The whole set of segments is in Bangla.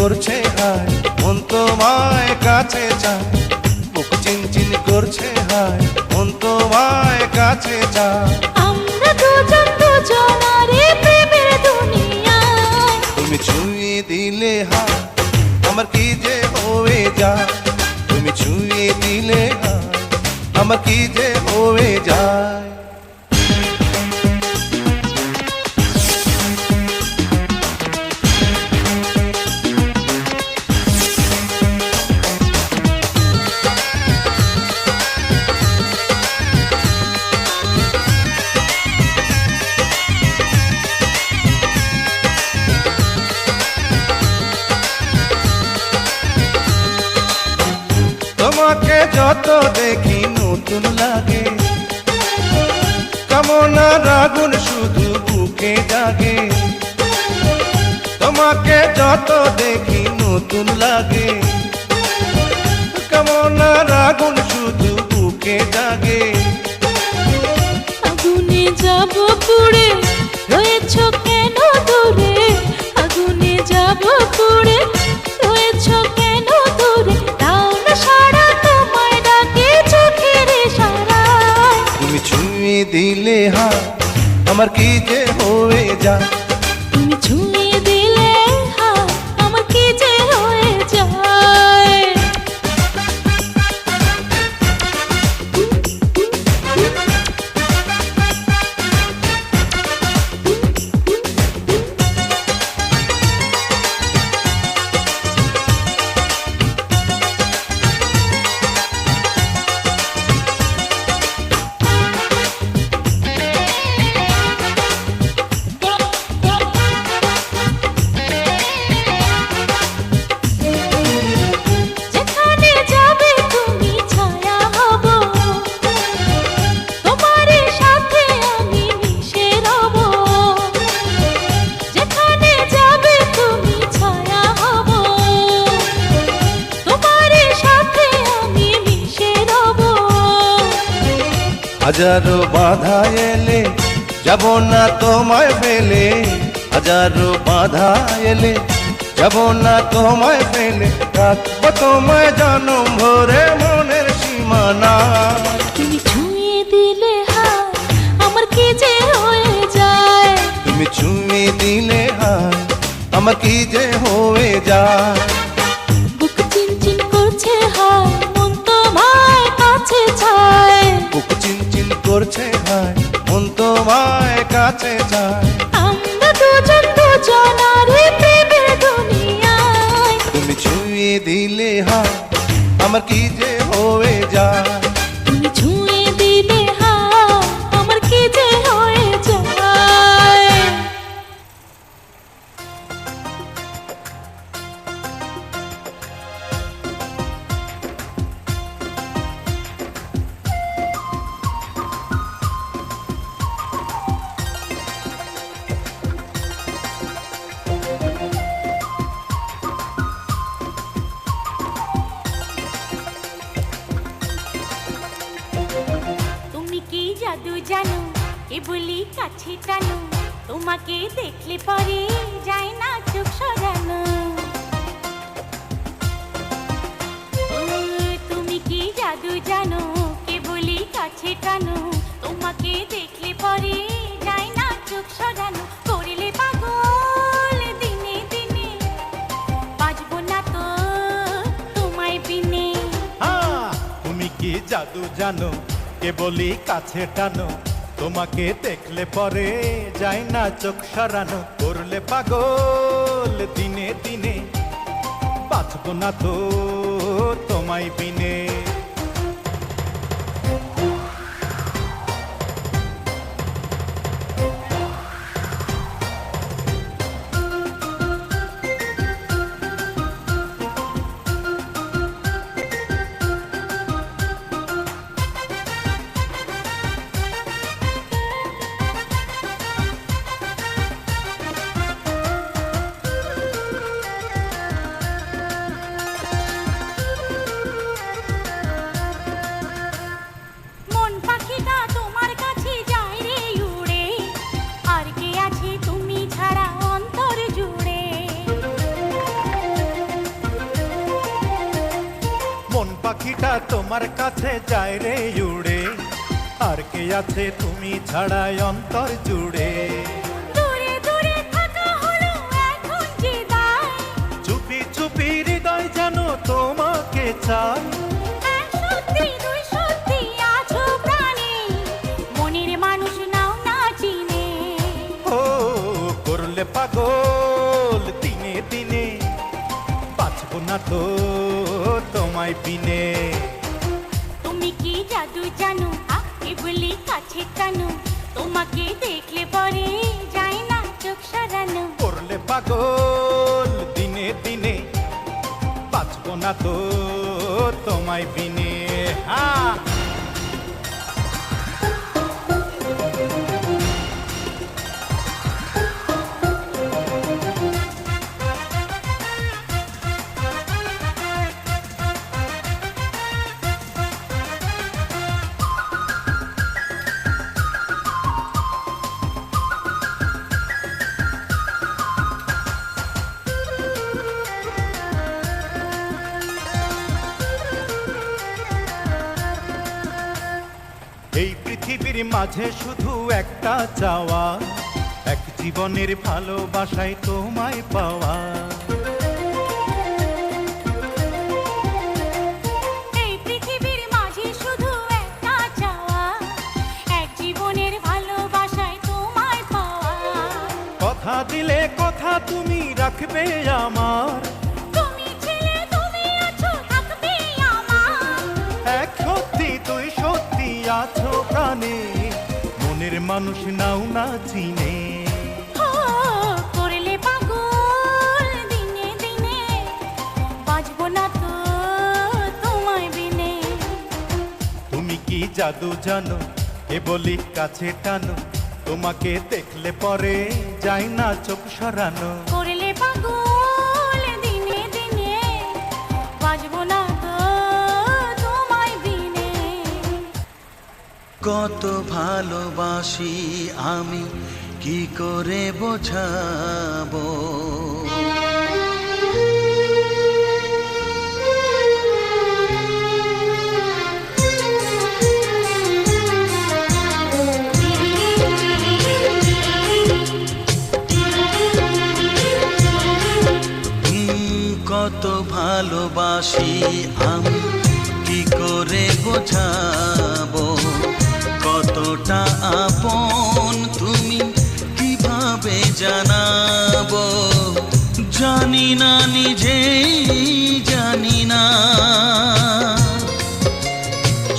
করছে হায়, মন তোমায় কাছে চায়। বুক চিনচিন করছে হায়, মন তোমায় কাছে চায়। আমরা দুজন দুজনারে প্রেমের দুনিয়ায়। তুমি ছুঁয়ে দিলে হায়, আমার কি যে হয়ে যায়। তুমি ছুঁয়ে দিলে হায়, আমার কি যে হয়ে যায়। তোমাকে যত দেখি নতুন লাগে, কামনার আগুন শুধু বুকে জাগে। তোমাকে যত দেখি নতুন লাগে, কামনার আগুন শুধু বুকে জাগে। আগুনে যাব পুড়ে, রয়েছ কেন দূরে? আগুনে যাব পুড়ে, রয়েছ কেন দূরে? তাও না সারা তোমায় ডাকে চোখের ইশারায়। তুমি ছুঁয়ে দিলে হায়, আমার কি যে হয়ে যায়। তুমি ছুঁয়ে দিলে হায়, আমার কি যে হয়ে যায়। যেখানে যাবে তুমি ছায়া হব, তোমার সাথে আমি মিশে রব। যেখানে যাবে তুমি ছায়া হব, তোমার সাথে আমি মিশে রব। হাজারো বাধা এলে যাব না তোমায় ফেলে। হাজারো বাধা এলে যাব না তোমায় ফেলে। রাখবো তোমায় জনম ভরে মনের সীমানা। তুমি ছুঁয়ে দিলে হায়, আমার কি যে হয়ে যায়। তুমি ছুঁয়ে দিলে হায়, আমার কি যে হয়ে যায়। বুক চিনচিন করছে হায়, মন তোমায় কাছে চায়। বুক চিনচিন করছে হায়, মন তোমায় কাছে যায়। আমরা দুজন দুজনারে প্রেমের দুনিয়ায়। তুমি ছুঁয়ে দিলে হায়, আমার কি যে হয়ে যায়। তুমি ছুঁয়ে দিলে হায়, আমার কি যে হয়ে যায়। তুমি কি জাদু জানো, এ বলি কাছে টানো, তোমাকে দেখলে পরে যায় না চোখ সরানো। ও, তুমি কি জাদু জানো, কে বলি কাছে টানো, তোমাকে দেখলে পরে যায় না চোখ সরানো। করিলে পাগল দিনে দিনে, বাজবো না তো তোমায় বিনে। তুমি কি জাদু জানো, কে বলি কাছে টানো, তোমাকে দেখলে পরে যায় না চোখ সরানো। করলে পাগল দিনে দিনে, বাঁচবো না তো তোমায় বিনে। পাখিটা তোমার কাছে যায় রে উড়ে, আর কে আছে তুমি ছাড়াই অন্তর জুড়ে। দূরে দূরে থাকা হলো এখন যে দায়, চুপি চুপি হৃদয় জানো তোমাকে চাই। এক সত্যি দুই সত্যি আছো প্রাণে, মনের মানুষ নাও না চিনে। ও করলে পাগল দিনে দিনে, বাঁচবো না তো তোমায় বিনে। তুমি কি জাদু জানো এ বলি কাছে টানো, তোমাকে দেখলে পরে যায় না চোখ সরানো। করলে পাগল দিনে দিনে, বাঁচবো না তো তোমায় বিনে। হ্যাঁ এই পৃথিবীর মাঝে শুধু একটা চাওয়া, এক জীবনের ভালোবাসায় তোমায় পাওয়া। এই পৃথিবীর মাঝে শুধু একটা চাওয়া, এক জীবনের ভালোবাসায় তোমায় পাওয়া। কথা দিলে কথা তুমি রাখবে আমার, তুমি ছেলে তুমি আছো থাকবে আমার। এক সত্যি তুই সত্যি আছো প্রাণে, মনের মানুষ নাও না চিনে। ও করলে পাগল দিনে দিনে, বাঁচবো না তো তোমায় বিনে। তুমি কি জাদু জানো এ বলি কাছে টানো, তোমাকে দেখলে পরে যায় না চোখ সরানো। করলে পাগল দিনে দিনে, বাঁচবো না তো তোমায় বিনে। কত ভালোবাসি আমি কি করে বোঝাবো, কত ভালোবাসি আমি কি করে বোঝাবো, কতটা আপন তুমি কিভাবে জানাবো। জানি না নিজেই জানি না,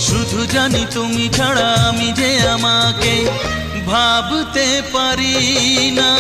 শুধু জানি তুমি ছাড়া আমি যে আমাকে ভাবতে পারি না।